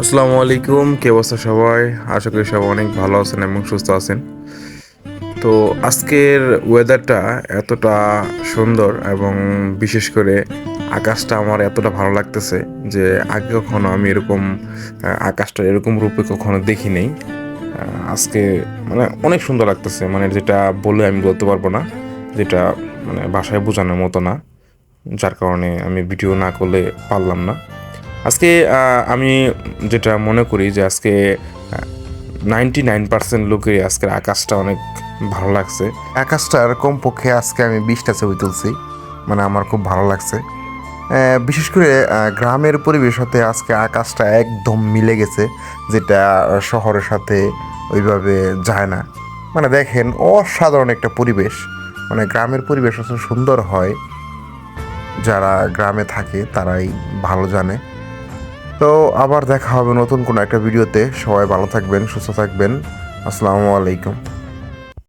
আসসালামু আলাইকুম, কি অবস্থা সবাই? আশা করি সবাই অনেক ভালো আছেন এবং সুস্থ আছেন। তো আজকের ওয়েদারটা এতটা সুন্দর এবং বিশেষ করে আকাশটা আমার এতটা ভালো লাগতেছে যে আগে কখনো আমি এরকম আকাশটা এরকম রূপে কখনো দেখি নাই। আজকে মানে অনেক সুন্দর লাগতেছে, মানে যেটা বলে আমি বলতে পারবো না, যেটা মানে ভাষায় বোঝানোর মতো না, যার কারণে আমি ভিডিও না করলে পারলাম না। আজকে আমি যেটা মনে করি যে আজকে 99% লোকেরই আজকের আকাশটা অনেক ভালো লাগছে। আকাশটার কমপক্ষে আজকে আমি 20টা ছবি তুলছি, মানে আমার খুব ভালো লাগছে। বিশেষ করে গ্রামের পরিবেশ সাথে আজকে আকাশটা একদম মিলে গেছে, যেটা শহরের সাথে ওইভাবে যায় না। মানে দেখেন, অসাধারণ একটা পরিবেশ। মানে গ্রামের পরিবেশ এত সুন্দর হয়, যারা গ্রামে থাকে তারাই ভালো জানে। তো আবার দেখা হবে নতুন কোনো একটা ভিডিওতে। সবাই ভালো থাকবেন, সুস্থ থাকবেন। আসসালামু আলাইকুম।